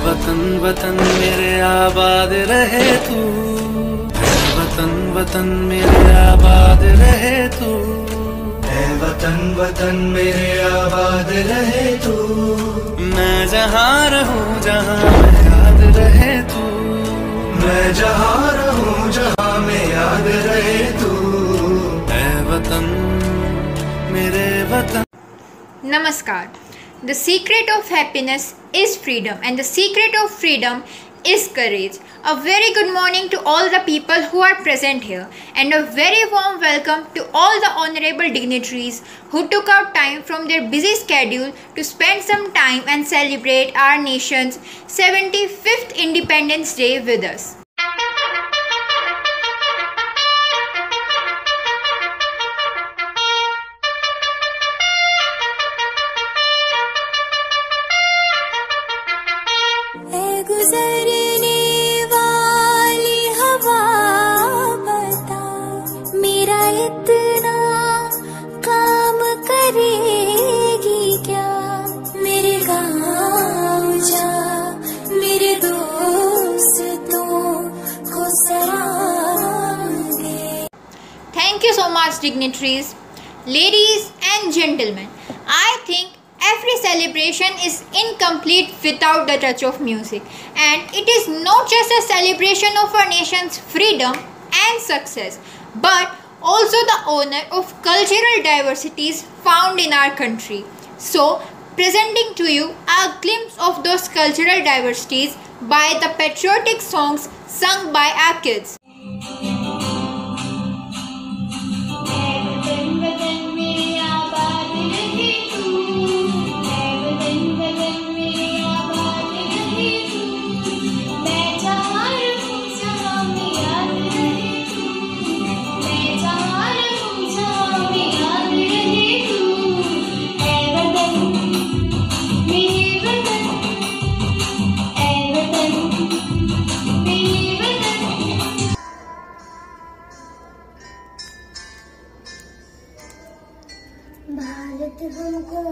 वतन वतन मेरे आबाद रहे तू, वतन वतन मेरे आबाद रहे तू, वतन वतन मेरे आबाद रहे तू। मैं जहाँ रहूँ जहाँ में याद रहे तू, मैं जहाँ रहूँ जहाँ में याद रहे तू। वतन मेरे वतन। Namaskar. The secret of happiness is freedom, and the secret of freedom is courage. A very good morning to all the people who are present here, and a very warm welcome to all the honorable dignitaries who took out time from their busy schedule to spend some time and celebrate our nation's 75th Independence Day with us. गुजरने वाली हवा बता, मेरा इतना काम करेगी क्या? मेरे गाँव जा, मेरे दोस्तों को सलाम दे। Thank you so much, dignitaries, ladies and gentlemen. I think every celebration is incomplete without the touch of music, and it is not just a celebration of our nation's freedom and success, but also the honor of cultural diversities found in our country. So, presenting to you a glimpse of those cultural diversities by the patriotic songs sung by our kids. Bharat हमको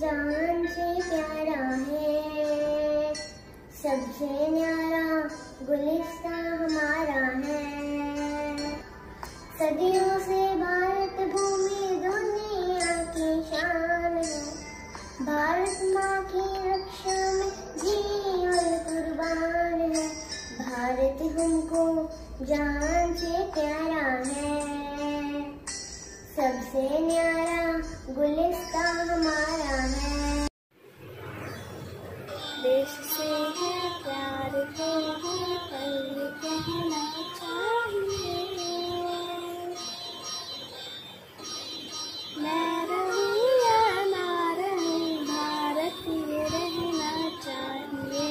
जान से प्यारा है, सबसे न्यारा गुलिस्तां हमारा है। सदियों से भारत भूमि दुनिया की शान है, भारत माँ की रक्षा में जीवन कुर्बान है। भारत हमको जान से प्यारा है, सबसे न्यारा गुलिस्तां हमारा है। देश से है प्यार तो हर पल कहना चाहिए, मैं रहूं या ना रहूं भारतीय रहना चाहिए।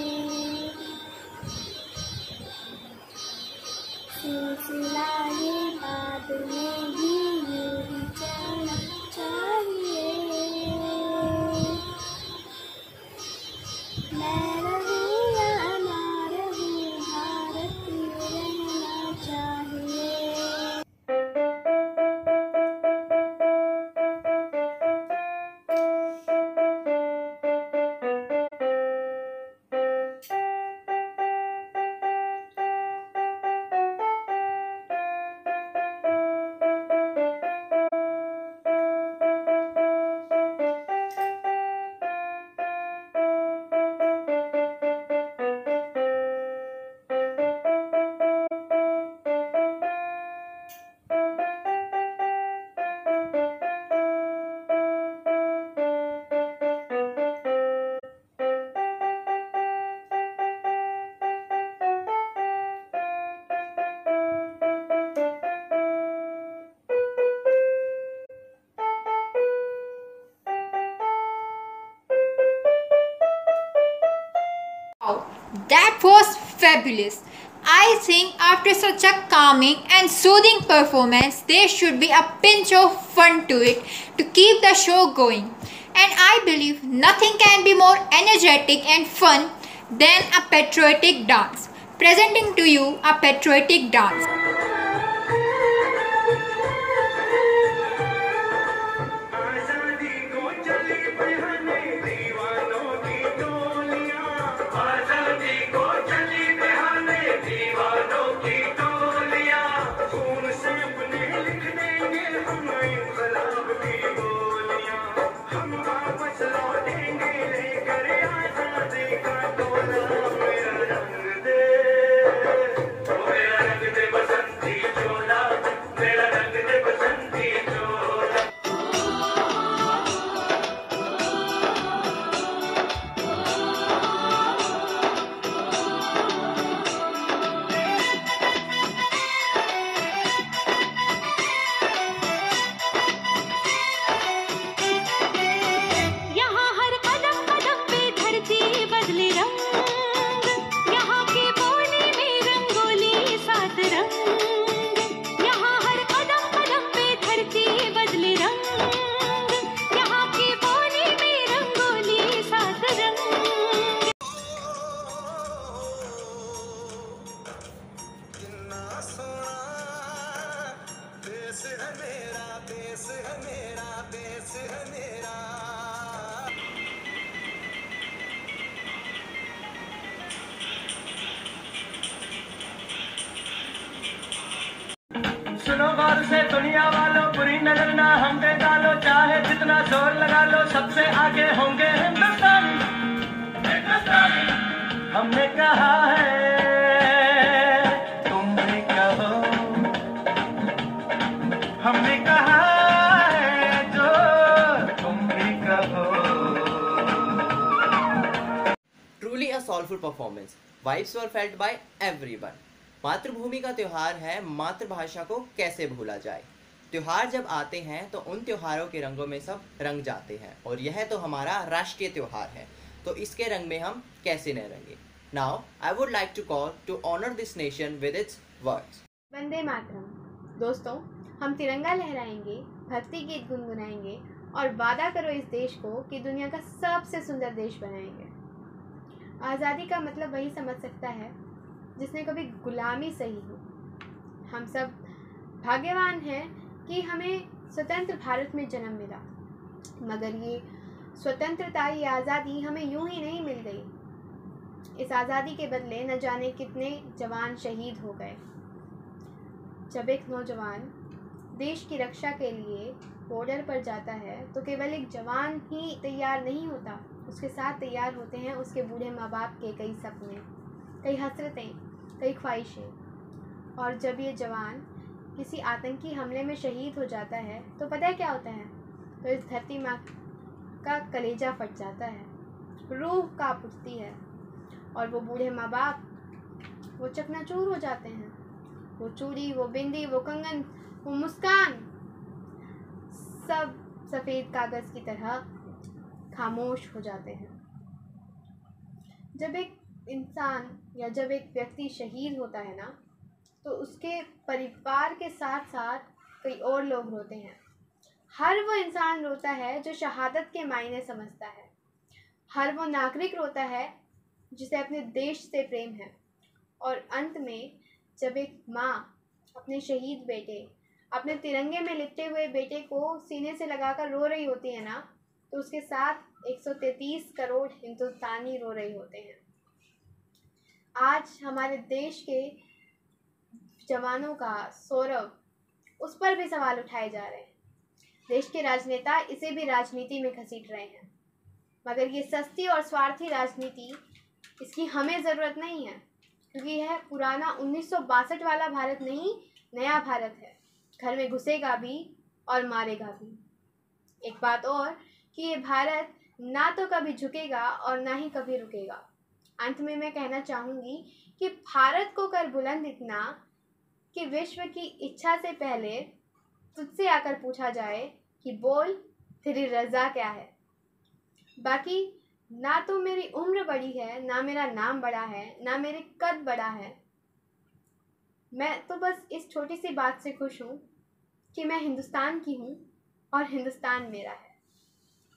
सिलसिला ये बाद में भी Wow, that was fabulous. I think after such a calming and soothing performance, there should be a pinch of fun to it to keep the show going. And I believe nothing can be more energetic and fun than a patriotic dance. Presenting to you a patriotic dance. आजादी से दुनिया वालों बुरी नजर ना हम पे डालो, चाहे जितना जोर लगा लो सबसे आगे होंगे हिंदुस्तानी। हमने कहा है तुम भी कहो, हमने कहा है जो तुम भी कहो। Truly a soulful performance. Vibes were felt by everyone. मातृभूमि का त्योहार है, मातृभाषा को कैसे भूला जाए। त्योहार जब आते हैं तो उन त्योहारों के रंगों में सब रंग जाते हैं, और यह तो हमारा राष्ट्रीय त्योहार है, तो इसके रंग में हम कैसे न रंगे। Now I would like to call to honor this nation with its words. Vande Mataram. दोस्तों, हम तिरंगा लहराएंगे, भक्ति गीत गुनगुनाएंगे और वादा करो इस देश को कि दुनिया का सबसे सुंदर देश बनाएंगे। आज़ादी का मतलब वही समझ सकता है जिसने कभी गुलामी सही हो। हम सब भाग्यवान हैं कि हमें स्वतंत्र भारत में जन्म मिला, मगर ये स्वतंत्रता, ये आज़ादी हमें यूं ही नहीं मिल गई। इस आज़ादी के बदले न जाने कितने जवान शहीद हो गए। जब एक नौजवान देश की रक्षा के लिए बॉर्डर पर जाता है तो केवल एक जवान ही तैयार नहीं होता, उसके साथ तैयार होते हैं उसके बूढ़े माँ बाप के कई सपने, कई हसरतें, कई ख्वाहिशें। और जब ये जवान किसी आतंकी हमले में शहीद हो जाता है तो पता है क्या होता है? तो इस धरती माँ का कलेजा फट जाता है, रूह कांप उठती है, और वो बूढ़े माँ बाप वो चकनाचूर हो जाते हैं। वो चूड़ी, वो बिंदी, वो कंगन, वो मुस्कान, सब सफ़ेद कागज़ की तरह खामोश हो जाते हैं। जब एक इंसान या जब एक व्यक्ति शहीद होता है ना, तो उसके परिवार के साथ साथ कई और लोग रोते हैं। हर वो इंसान रोता है जो शहादत के मायने समझता है। हर वो नागरिक रोता है जिसे अपने देश से प्रेम है। और अंत में जब एक माँ अपने शहीद बेटे, अपने तिरंगे में लिपटे हुए बेटे को सीने से लगाकर रो रही होती है ना, तो उसके साथ 133 करोड़ हिंदुस्तानी रो रहे होते हैं। आज हमारे देश के जवानों का सौरव, उस पर भी सवाल उठाए जा रहे हैं। देश के राजनेता इसे भी राजनीति में घसीट रहे हैं, मगर ये सस्ती और स्वार्थी राजनीति, इसकी हमें ज़रूरत नहीं है, क्योंकि यह पुराना 1962 वाला भारत नहीं, नया भारत है। घर में घुसेगा भी और मारेगा भी। एक बात और कि ये भारत ना तो कभी झुकेगा और ना ही कभी रुकेगा। अंत में मैं कहना चाहूँगी कि भारत को कर बुलंद इतना कि विश्व की इच्छा से पहले तुझसे आकर पूछा जाए कि बोल तेरी रज़ा क्या है। बाकी ना तो मेरी उम्र बड़ी है, ना मेरा नाम बड़ा है, ना मेरे कद बड़ा है। मैं तो बस इस छोटी सी बात से खुश हूँ कि मैं हिंदुस्तान की हूँ और हिंदुस्तान मेरा है।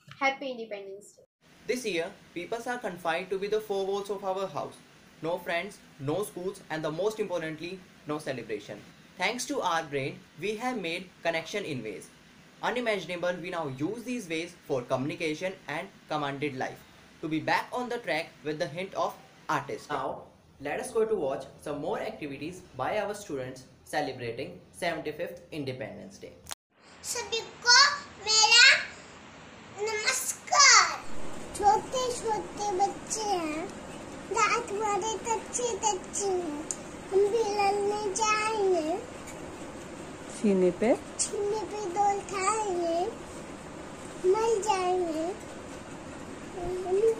Happy independence day. This year, people are confined to be the four walls of our house. No friends, no schools, and the most importantly, no celebration. Thanks to our brain, we have made connection in ways unimaginable. We now use these ways for communication and commanded life. To be back on the track with the hint of artist. Now, let us go to watch some more activities by our students celebrating 75th Independence Day. सभी को मेरा नमस्कार। छोटे छोटे बच्चे हैं, दांत बड़े तच्चे तच्चे हैं, हम भी लड़ने जाएंगे, सीने पे डोल खाएंगे, मर जाएंगे,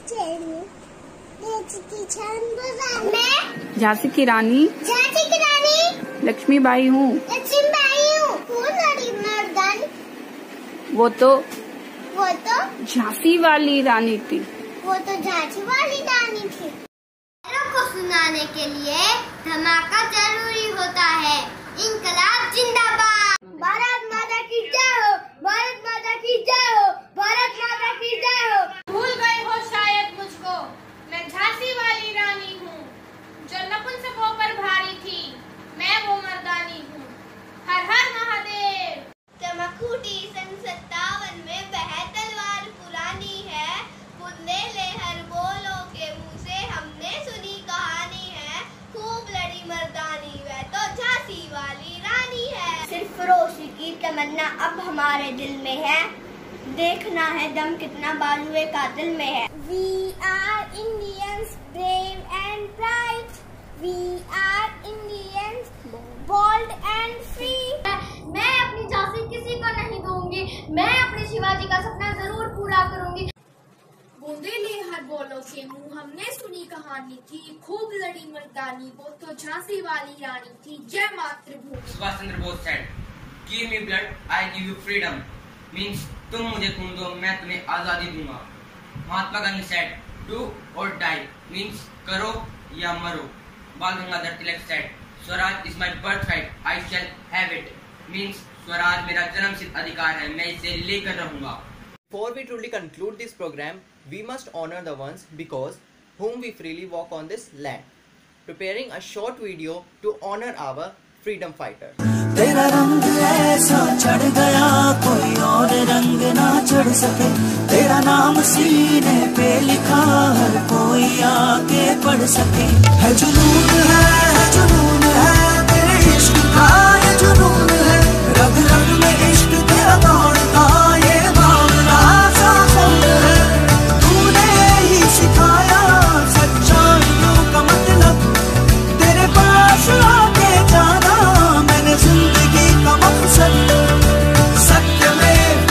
जाएंगे, देश की शान बढ़ाएंगे। झांसी की रानी लक्ष्मीबाई हूँ। वो लड़ी मर्दानी, वो तो झांसी वाली रानी थी। को सुनाने के लिए धमाका जरूरी होता है। इंकलाब जिंदाबाद। भारत माता की जय हो, भारत माता की जय हो, भारत माता की जय हो। भूल गए हो शायद मुझको, मैं झांसी वाली रानी हूँ, जो नपुंसकों पर भारी थी, मैं वो मर्दानी हूँ। हर हर महादेव। चमकूटी सन 57 में वह तलवार पुरानी है, बुंदेलहर बोलों के मुँह से हमने सुनी कहानी है। खूब लड़ी मर्दानी, वह तो झांसी वाली रानी है। सिर्फ रोशी तमन्ना अब हमारे दिल में है, देखना है दम कितना बाजुए कातिल में है। We are Indians, brave and bright. We are Indians, bold and free. मैं अपनी झांसी किसी को नहीं दूंगी, मैं अपने शिवाजी का सपना जरूर पूरा करूंगी। बूंदेले हर बोलो के मुंह हमने सुनी कहानी थी, खूब लड़ी मर्दानी वो तो झांसी वाली रानी थी। जय मातृभूमि। Subhash Chandra Bose said, "Give me blood, I give you freedom." Means तुम मुझे खून दो, मैं तुम्हें आजादी दूंगा। Mahatma Gandhi said, "Do or die." Means करो या मरो। बाल Gangadhar Tilak said, "Swaraj is my birthright, I shall have it." Means Swaraj मेरा जन्मसिद्ध अधिकार है, मैं इसे लेकर रहूंगा। Before we truly conclude this program, we must honor the ones because whom we freely walk on this land. Preparing a short video to honor our freedom fighters. तेरा रंग ऐसा चढ़ गया कोई और रंग ना चढ़ सके, तेरा नाम सीने पे लिखा हर कोई आके पढ़ सके। है जुनून है तेरे इश्क का, ये जुनून है रग रग में इश्क तेरा दौड़ता, ये मामला सा खून है। तूने ही सिखाया सच्चाइयों का मतलब, तेरे पास आके जाना मैंने जिंदगी का मकसद। सत्यमेव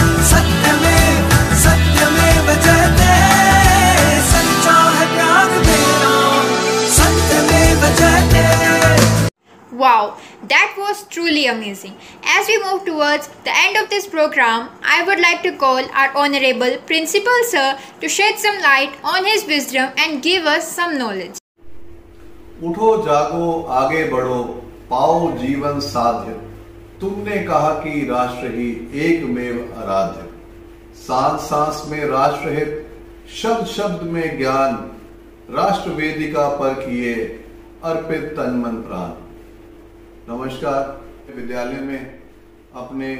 जयते, सच्चा है प्यार मेरा, सत्यमेव जयते। Wow, that was truly amazing. As we move towards the end of this program, I would like to call our Honorable Principal Sir to shed some light on his wisdom and give us some knowledge. उठो जागो आगे बढ़ो, पाओ जीवन साध्य। तुमने कहा कि राष्ट्र ही एकमेव आराध्य। सांस सांस में राष्ट्र हित, शब्द शब्द में ज्ञान। राष्ट्र वेदिका पर किए अर्पित तन मन प्राण। नमस्कार। विद्यालय में अपने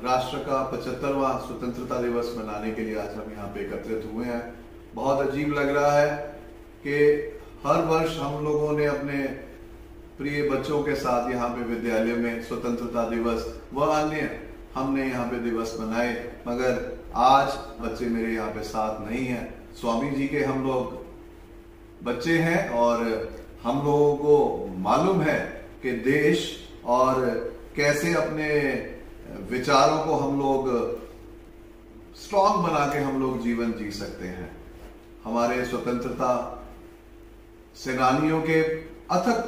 राष्ट्र का 75वां स्वतंत्रता दिवस मनाने के लिए आज हम यहाँ पे एकत्रित हुए हैं। बहुत अजीब लग रहा है कि हर वर्ष हम लोगों ने अपने प्रिय बच्चों के साथ यहाँ पे विद्यालय में स्वतंत्रता दिवस व अन्य हमने यहाँ पे दिवस मनाए, मगर आज बच्चे मेरे यहाँ पे साथ नहीं हैं। स्वामी जी के हम लोग बच्चे हैं और हम लोगों को मालूम है कि देश और कैसे अपने विचारों को हम लोग स्ट्रॉन्ग बना के हम लोग जीवन जी सकते हैं। हमारे स्वतंत्रता सेनानियों के अथक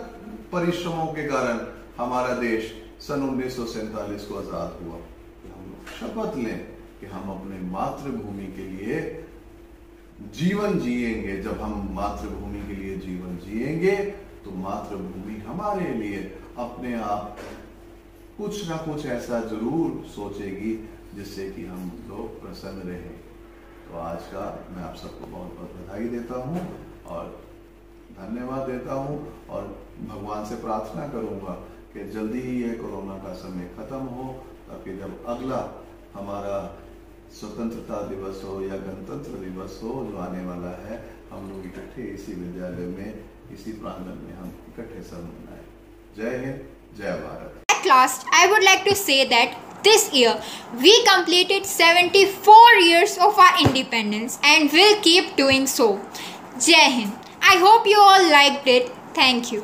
परिश्रमों के कारण हमारा देश सन 1947 को आजाद हुआ। हम लोग शपथ लें कि हम अपने मातृभूमि के लिए जीवन जिएंगे। जब हम मातृभूमि के लिए जीवन जिएंगे तो मातृभूमि हमारे लिए अपने आप कुछ ना कुछ ऐसा जरूर सोचेगी जिससे कि हम लोग प्रसन्न रहें। तो आज का मैं आप सबको बहुत बहुत बधाई देता हूं और धन्यवाद देता हूं और भगवान से प्रार्थना करूंगा कि जल्दी ही ये कोरोना का समय खत्म हो, ताकि जब अगला हमारा स्वतंत्रता दिवस हो या गणतंत्र दिवस हो जो आने वाला है, हम लोग इकट्ठे इसी विद्यालय में, इसी प्रांगण में हम इकट्ठे सब मनाएं। जय हिंद, जय Bharat. At last, I would like to say that this year we completed 74 years of our independence and will keep doing so. Jai Hind. I hope you all liked it. Thank you.